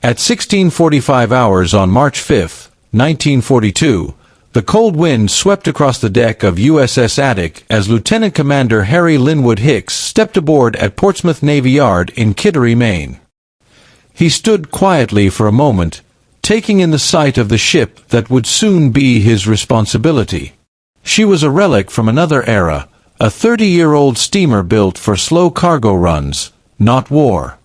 At 16:45 hours on March 5, 1942, the cold wind swept across the deck of USS Atik as Lieutenant Commander Harry Lynwood Hicks stepped aboard at Portsmouth Navy Yard in Kittery, Maine. He stood quietly for a moment, taking in the sight of the ship that would soon be his responsibility. She was a relic from another era, a 30-year-old steamer built for slow cargo runs, not war.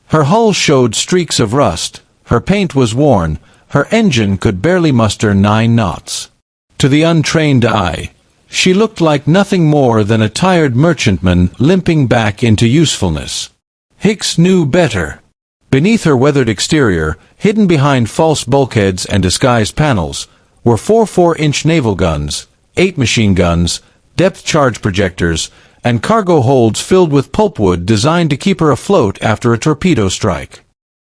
Her hull showed streaks of rust, her paint was worn, her engine could barely muster 9 knots. To the untrained eye, she looked like nothing more than a tired merchantman limping back into usefulness. Hicks knew better. Beneath her weathered exterior, hidden behind false bulkheads and disguised panels, were 4 4-inch naval guns, 8 machine guns, depth charge projectors, and cargo holds filled with pulpwood designed to keep her afloat after a torpedo strike.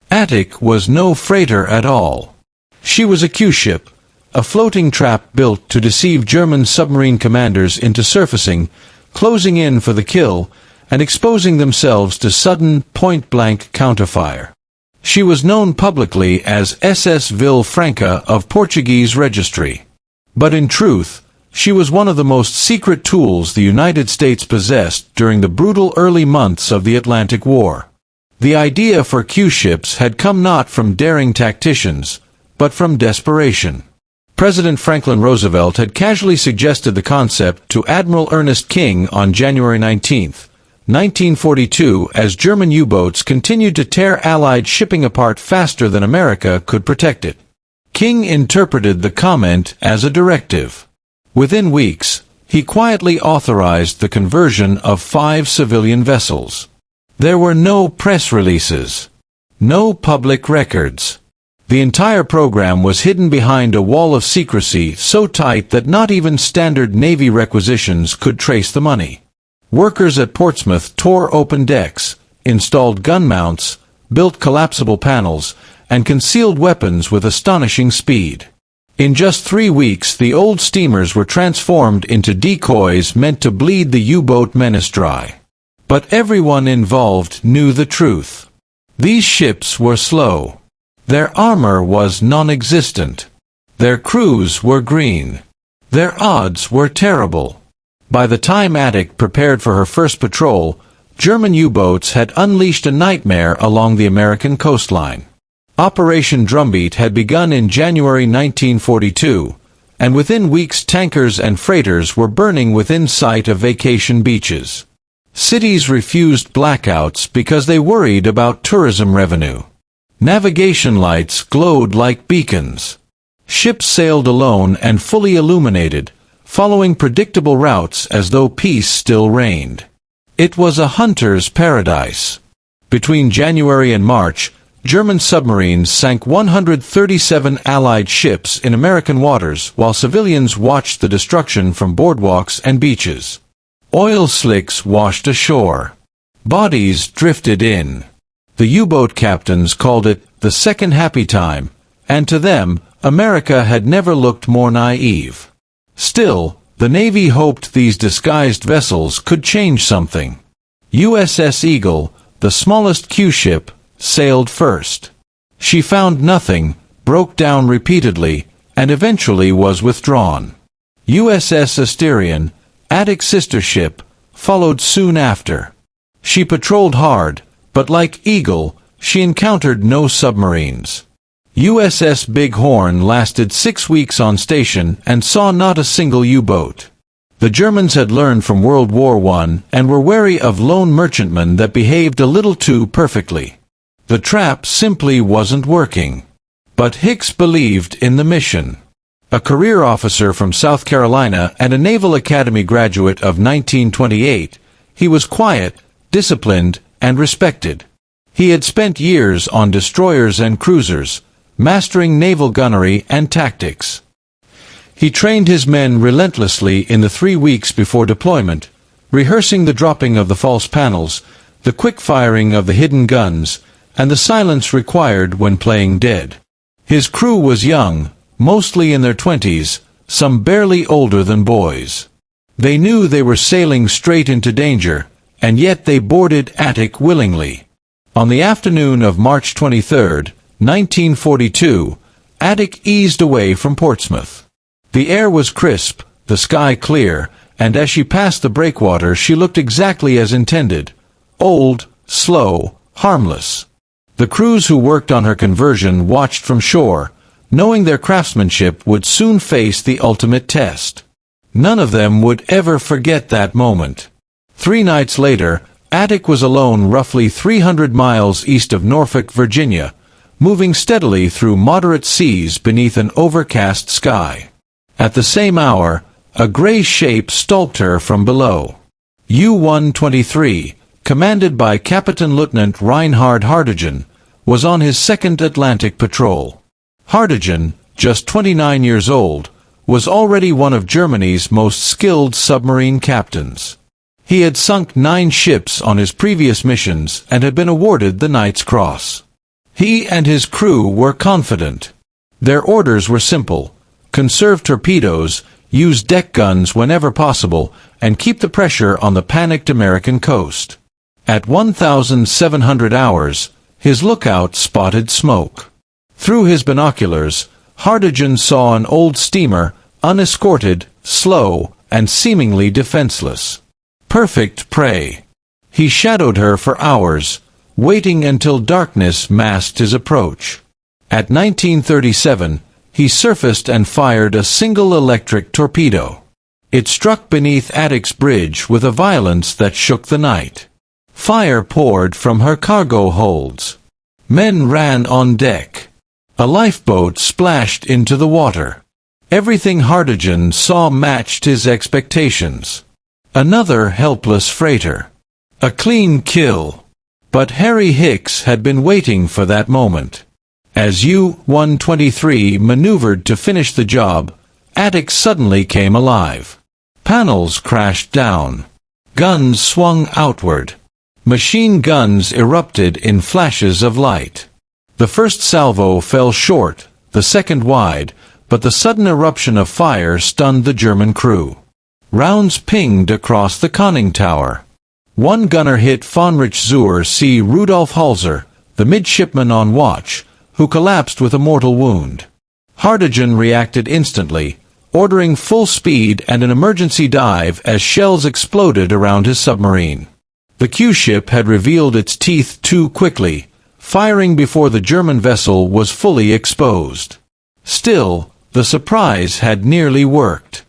Atik was no freighter at all. She was a Q-ship, a floating trap built to deceive German submarine commanders into surfacing, closing in for the kill, and exposing themselves to sudden, point-blank counterfire. She was known publicly as SS Vil Franca of Portuguese registry. But in truth, she was one of the most secret tools the United States possessed during the brutal early months of the Atlantic War. The idea for Q-ships had come not from daring tacticians, but from desperation. President Franklin Roosevelt had casually suggested the concept to Admiral Ernest King on January 19, 1942, as German U-boats continued to tear Allied shipping apart faster than America could protect it. King interpreted the comment as a directive. Within weeks, he quietly authorized the conversion of 5 civilian vessels. There were no press releases, no public records. The entire program was hidden behind a wall of secrecy so tight that not even standard Navy requisitions could trace the money. Workers at Portsmouth tore open decks, installed gun mounts, built collapsible panels, and concealed weapons with astonishing speed. In just 3 weeks, the old steamers were transformed into decoys meant to bleed the U-boat menace dry. But everyone involved knew the truth. These ships were slow. Their armor was non-existent. Their crews were green. Their odds were terrible. By the time Atik prepared for her first patrol, German U-boats had unleashed a nightmare along the American coastline. Operation Drumbeat had begun in January 1942, and within weeks tankers and freighters were burning within sight of vacation beaches. Cities refused blackouts because they worried about tourism revenue. Navigation lights glowed like beacons. Ships sailed alone and fully illuminated, following predictable routes as though peace still reigned. It was a hunter's paradise. Between January and March, German submarines sank 137 Allied ships in American waters while civilians watched the destruction from boardwalks and beaches. Oil slicks washed ashore. Bodies drifted in. The U-boat captains called it the second happy time, and to them, America had never looked more naive. Still, the Navy hoped these disguised vessels could change something. USS Eagle, the smallest Q-ship, sailed first. She found nothing, broke down repeatedly, and eventually was withdrawn. USS Asterion, Atik's sister ship, followed soon after. She patrolled hard, but like Eagle, she encountered no submarines. USS Big Horn lasted 6 weeks on station and saw not a single U-boat. The Germans had learned from World War I and were wary of lone merchantmen that behaved a little too perfectly. The trap simply wasn't working. But Hicks believed in the mission. A career officer from South Carolina and a Naval Academy graduate of 1928, he was quiet, disciplined, and respected. He had spent years on destroyers and cruisers, mastering naval gunnery and tactics. He trained his men relentlessly in the 3 weeks before deployment, rehearsing the dropping of the false panels, the quick firing of the hidden guns, and the silence required when playing dead. His crew was young, mostly in their 20s, some barely older than boys. They knew they were sailing straight into danger, and yet they boarded Atik willingly. On the afternoon of March 23, 1942, Atik eased away from Portsmouth. The air was crisp, the sky clear, and as she passed the breakwater she looked exactly as intended: old, slow, harmless. The crews who worked on her conversion watched from shore, knowing their craftsmanship would soon face the ultimate test. None of them would ever forget that moment. 3 nights later, Atik was alone roughly 300 miles east of Norfolk, Virginia, moving steadily through moderate seas beneath an overcast sky. At the same hour, a gray shape stalked her from below. U-123, commanded by Captain Lieutenant Reinhard Hardegen, was on his second Atlantic patrol. Hardegen, just 29 years old, was already one of Germany's most skilled submarine captains. He had sunk 9 ships on his previous missions and had been awarded the Knight's Cross. He and his crew were confident. Their orders were simple: conserve torpedoes, use deck guns whenever possible, and keep the pressure on the panicked American coast. At 1,700 hours, his lookout spotted smoke. Through his binoculars, Hardegen saw an old steamer, unescorted, slow, and seemingly defenseless. Perfect prey. He shadowed her for hours, waiting until darkness masked his approach. At 1937, he surfaced and fired a single electric torpedo. It struck beneath Atik's bridge with a violence that shook the night. Fire poured from her cargo holds. Men ran on deck. A lifeboat splashed into the water. Everything Hardegen saw matched his expectations. Another helpless freighter. A clean kill. But Harry Hicks had been waiting for that moment. As U-123 maneuvered to finish the job, Atik suddenly came alive. Panels crashed down. Guns swung outward. Machine guns erupted in flashes of light. The first salvo fell short, the second wide, but the sudden eruption of fire stunned the German crew. Rounds pinged across the conning tower. One gunner hit Fähnrich zur See Rudolf Halser, the midshipman on watch, who collapsed with a mortal wound. Hardegen reacted instantly, ordering full speed and an emergency dive as shells exploded around his submarine. The Q-ship had revealed its teeth too quickly, firing before the German vessel was fully exposed. Still, the surprise had nearly worked.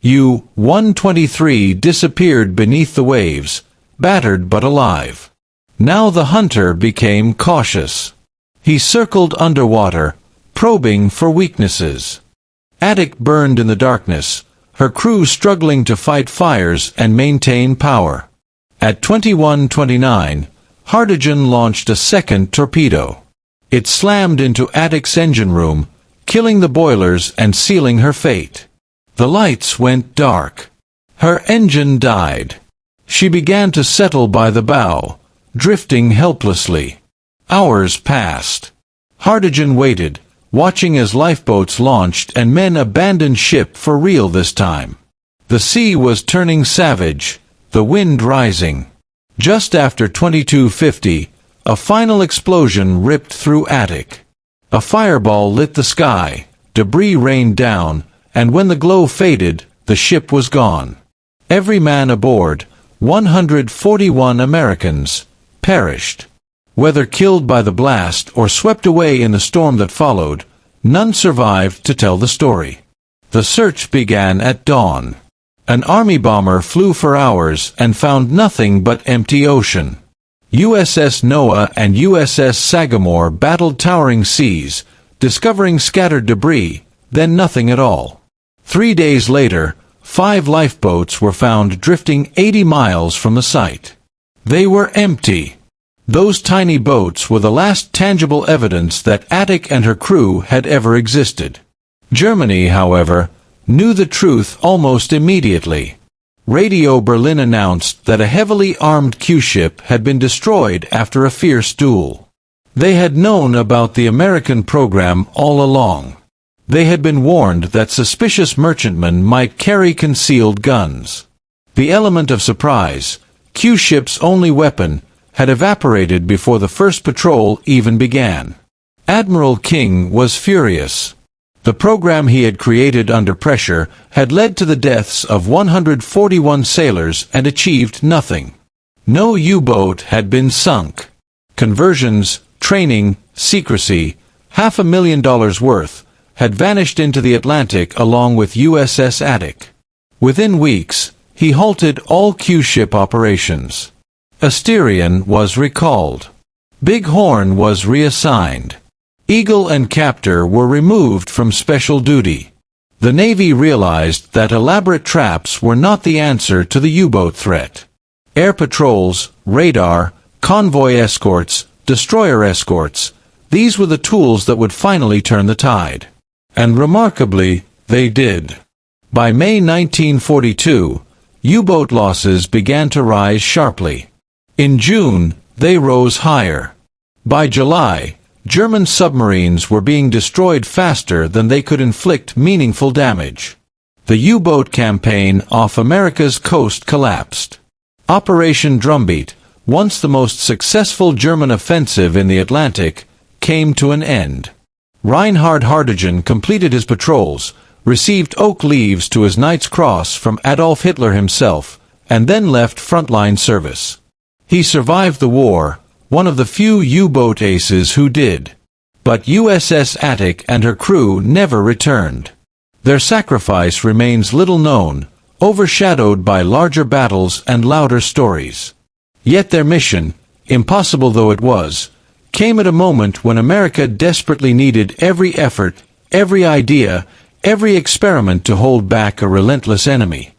U-123 disappeared beneath the waves, battered but alive. Now the hunter became cautious. He circled underwater, probing for weaknesses. Atik burned in the darkness, her crew struggling to fight fires and maintain power. At 21:29, Hardegen launched a second torpedo. It slammed into Atik's engine room, killing the boilers and sealing her fate. The lights went dark. Her engine died. She began to settle by the bow, drifting helplessly. Hours passed. Hardegen waited, watching as lifeboats launched and men abandoned ship for real this time. The sea was turning savage, the wind rising. Just after 22:50, a final explosion ripped through Atik. A fireball lit the sky, debris rained down, and when the glow faded, the ship was gone. Every man aboard, 141 Americans, perished. Whether killed by the blast or swept away in the storm that followed, none survived to tell the story. The search began at dawn. An army bomber flew for hours and found nothing but empty ocean. USS Noah and USS Sagamore battled towering seas, discovering scattered debris, then nothing at all. 3 days later, 5 lifeboats were found drifting 80 miles from the site. They were empty. Those tiny boats were the last tangible evidence that Atik and her crew had ever existed. Germany, however, knew the truth almost immediately. Radio Berlin announced that a heavily armed Q-ship had been destroyed after a fierce duel. They had known about the American program all along. They had been warned that suspicious merchantmen might carry concealed guns. The element of surprise, Q-ship's only weapon, had evaporated before the first patrol even began. Admiral King was furious. The program he had created under pressure had led to the deaths of 141 sailors and achieved nothing. No U-boat had been sunk. Conversions, training, secrecy, $500,000 worth, had vanished into the Atlantic along with USS Atik. Within weeks, he halted all Q-ship operations. Asterion was recalled. Big Horn was reassigned. Eagle and Captor were removed from special duty. The Navy realized that elaborate traps were not the answer to the U-boat threat. Air patrols, radar, convoy escorts, destroyer escorts, these were the tools that would finally turn the tide. And remarkably, they did. By May 1942, U-boat losses began to rise sharply. In June, they rose higher. By July, German submarines were being destroyed faster than they could inflict meaningful damage. The U-boat campaign off America's coast collapsed. Operation Drumbeat, once the most successful German offensive in the Atlantic, came to an end. Reinhard Hardegen completed his patrols, received oak leaves to his Knight's Cross from Adolf Hitler himself, and then left frontline service. He survived the war, one of the few U-boat aces who did. But USS Atik and her crew never returned. Their sacrifice remains little known, overshadowed by larger battles and louder stories. Yet their mission, impossible though it was, came at a moment when America desperately needed every effort, every idea, every experiment to hold back a relentless enemy.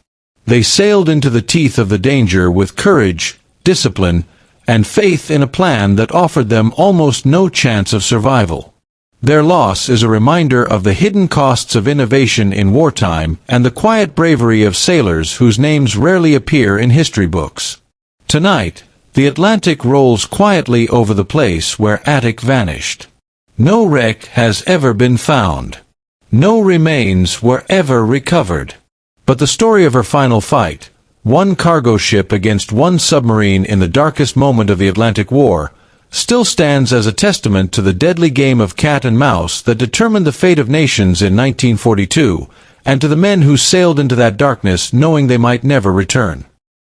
They sailed into the teeth of the danger with courage, discipline, and faith in a plan that offered them almost no chance of survival. Their loss is a reminder of the hidden costs of innovation in wartime and the quiet bravery of sailors whose names rarely appear in history books. Tonight, the Atlantic rolls quietly over the place where Atik vanished. No wreck has ever been found. No remains were ever recovered. But the story of her final fight, one cargo ship against one submarine in the darkest moment of the Atlantic War, still stands as a testament to the deadly game of cat and mouse that determined the fate of nations in 1942, and to the men who sailed into that darkness knowing they might never return.